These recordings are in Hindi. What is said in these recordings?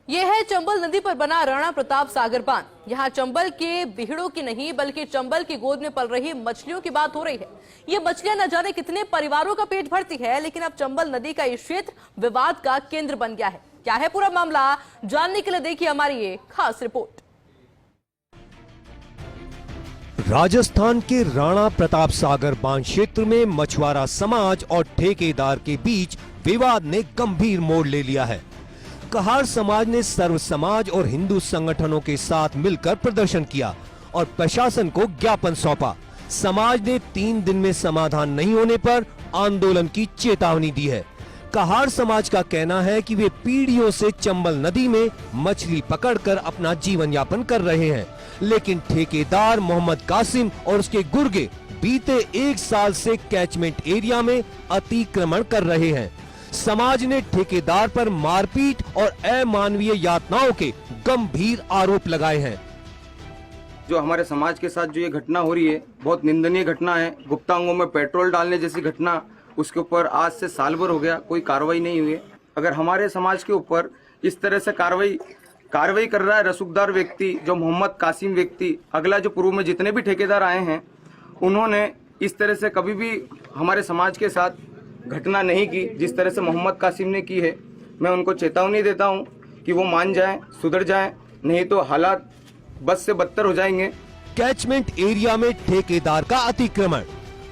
ये है चंबल नदी पर बना राणा प्रताप सागर बांध। यहाँ चंबल के बीहड़ों की नहीं बल्कि चंबल की गोद में पल रही मछलियों की बात हो रही है। ये मछलियां न जाने कितने परिवारों का पेट भरती है, लेकिन अब चंबल नदी का ये क्षेत्र विवाद का केंद्र बन गया है। क्या है पूरा मामला, जानने के लिए देखिए हमारी ये खास रिपोर्ट। राजस्थान के राणा प्रताप सागर बांध क्षेत्र में मछुआरा समाज और ठेकेदार के बीच विवाद ने गंभीर मोड़ ले लिया है। कहार समाज ने सर्व समाज और हिंदू संगठनों के साथ मिलकर प्रदर्शन किया और प्रशासन को ज्ञापन सौंपा। समाज ने 3 दिन में समाधान नहीं होने पर आंदोलन की चेतावनी दी है। कहार समाज का कहना है कि वे पीढ़ियों से चंबल नदी में मछली पकड़कर अपना जीवन यापन कर रहे हैं, लेकिन ठेकेदार मोहम्मद कासिम और उसके गुर्गे बीते 1 साल से कैचमेंट एरिया में अतिक्रमण कर रहे हैं। समाज ने ठेकेदार पर मारपीट और अमानवीय यातनाओं के गंभीर आरोप लगाए हैं। जो हमारे समाज के साथ जो ये घटना हो रही है, बहुत निंदनीय घटना है। गुप्तांगों में पेट्रोल डालने जैसी घटना, उसके ऊपर आज से साल भर हो गया, कोई कार्रवाई नहीं हुई है। अगर हमारे समाज के ऊपर इस तरह से कार्रवाई कर रहा है रसूखदार व्यक्ति, जो मोहम्मद कासिम व्यक्ति, अगला जो पूर्व में जितने भी ठेकेदार आए हैं, उन्होंने इस तरह से कभी भी हमारे समाज के साथ घटना नहीं की जिस तरह से मोहम्मद कासिम ने की है। मैं उनको चेतावनी देता हूं कि वो मान जाएं, सुधर जाएं, नहीं तो हालात बद से बदतर हो जाएंगे। कैचमेंट एरिया में ठेकेदार का अतिक्रमण,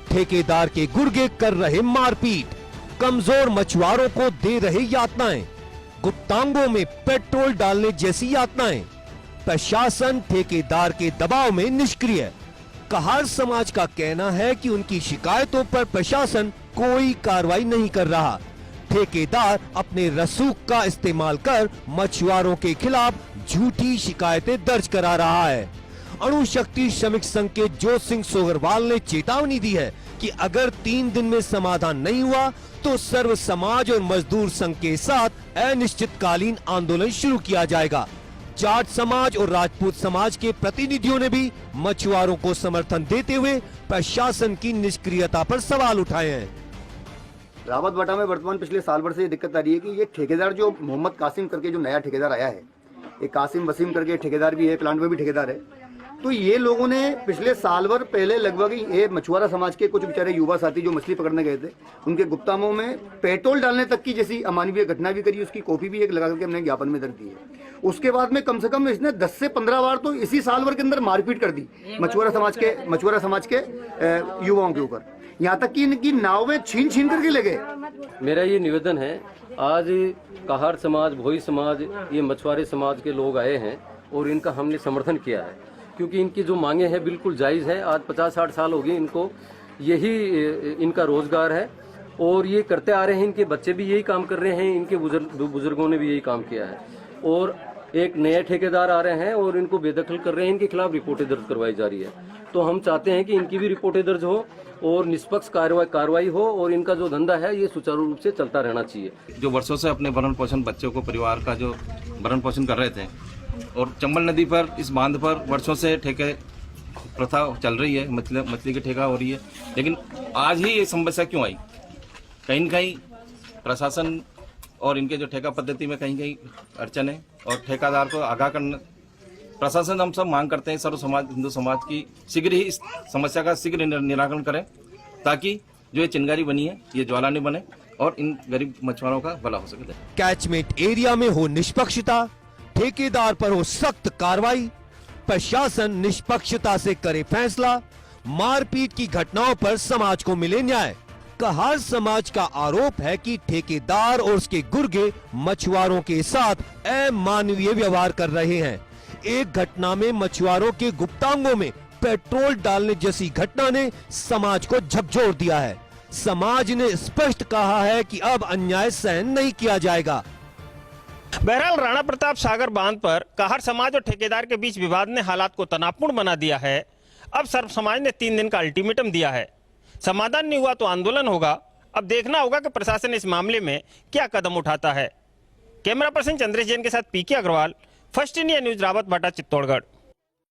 ठेकेदार के गुर्गे कर रहे मारपीट, कमजोर मछुआरों को दे रहे यातनाएं, गुप्तांगों में पेट्रोल डालने जैसी यातनाएं। प्रशासन ठेकेदार के दबाव में निष्क्रिय। कहार समाज का कहना है कि उनकी शिकायतों पर प्रशासन कोई कार्रवाई नहीं कर रहा। ठेकेदार अपने रसूख का इस्तेमाल कर मछुआरों के खिलाफ झूठी शिकायतें दर्ज करा रहा है। अणुशक्ति श्रमिक संघ के जोत सिंह सोगरवाल ने चेतावनी दी है कि अगर 3 दिन में समाधान नहीं हुआ तो सर्व समाज और मजदूर संघ के साथ अनिश्चितकालीन आंदोलन शुरू किया जाएगा। जाट समाज और राजपूत समाज के प्रतिनिधियों ने भी मछुआरों को समर्थन देते हुए प्रशासन की निष्क्रियता पर सवाल उठाए हैं। रावत बाटा में वर्तमान पिछले साल भर से ये दिक्कत आ रही है कि ये ठेकेदार जो मोहम्मद कासिम करके जो नया ठेकेदार आया है, ये कासिम वसीम करके ठेकेदार भी है, प्लांट में भी ठेकेदार है, तो ये लोगों ने पिछले साल भर पहले लगभग ये मछुआरा समाज के कुछ बेचारे युवा साथी जो मछली पकड़ने गए थे, उनके गुप्तांगों में पेट्रोल डालने तक की जैसी अमानवीय घटना भी करी। उसकी कॉपी भी एक लगा करके हमने ज्ञापन में दर्ज दी है। उसके बाद में कम से कम इसने 10 से 15 बार तो इसी साल भर के अंदर मारपीट कर दी मछुआरा समाज के युवाओं के ऊपर, यहाँ तक कि इनकी नाव में छीन करके ले गए। मेरा ये निवेदन है, आज कहार समाज, भोई समाज, ये मछुआरे समाज के लोग आए हैं और इनका हमने समर्थन किया है, क्योंकि इनकी जो मांगे हैं बिल्कुल जायज़ है। आज 50-60 साल हो गए इनको, यही इनका रोजगार है और ये करते आ रहे हैं। इनके बच्चे भी यही काम कर रहे हैं, इनके बुजुर्गों ने भी यही काम किया है और एक नए ठेकेदार आ रहे हैं और इनको बेदखल कर रहे हैं। इनके खिलाफ रिपोर्टें दर्ज करवाई जा रही है। तो हम चाहते हैं कि इनकी भी रिपोर्टें दर्ज हो और निष्पक्ष कार्रवाई हो और इनका जो धंधा है ये सुचारू रूप से चलता रहना चाहिए। जो वर्षों से अपने भरण पोषण, बच्चों को, परिवार का जो भरण पोषण कर रहे थे, और चंबल नदी पर इस बांध पर वर्षों से ठेके प्रथा चल रही है, मछली की ठेका हो रही है, लेकिन आज ही ये समस्या क्यों आई? कहीं न कहीं प्रशासन और इनके जो ठेका पद्धति में कहीं कहीं अड़चन है और ठेकेदार को आगाह करना। प्रशासन हम सब मांग करते हैं सर्व समाज, हिंदू समाज की शीघ्र ही इस समस्या का शीघ्र निराकरण करें, ताकि जो ये चिंगारी बनी है ये ज्वाला नहीं बने और इन गरीब मछुआरों का भला हो सके। कैचमेंट एरिया में हो निष्पक्षता, ठेकेदार पर हो सख्त कार्रवाई, प्रशासन निष्पक्षता से करे फैसला, मारपीट की घटनाओं पर समाज को मिले न्याय। कहार समाज का आरोप है कि ठेकेदार और उसके गुर्गे मछुआरों के साथ अमानवीय व्यवहार कर रहे हैं। एक घटना में मछुआरों के गुप्तांगों में पेट्रोल डालने जैसी घटना ने समाज को झकझोर दिया है। समाज ने स्पष्ट कहा है कि अब अन्याय सहन नहीं किया जाएगा। बहरहाल राणा प्रताप सागर बांध पर कहार समाज और ठेकेदार के बीच विवाद ने हालात को तनावपूर्ण बना दिया है। अब सर्व समाज ने 3 दिन का अल्टीमेटम दिया है। समाधान नहीं हुआ तो आंदोलन होगा। अब देखना होगा कि प्रशासन इस मामले में क्या कदम उठाता है। कैमरा पर्सन चंद्रेश जैन के साथ PK Agarwal, first India news, Rawatbhata, Chittorgarh.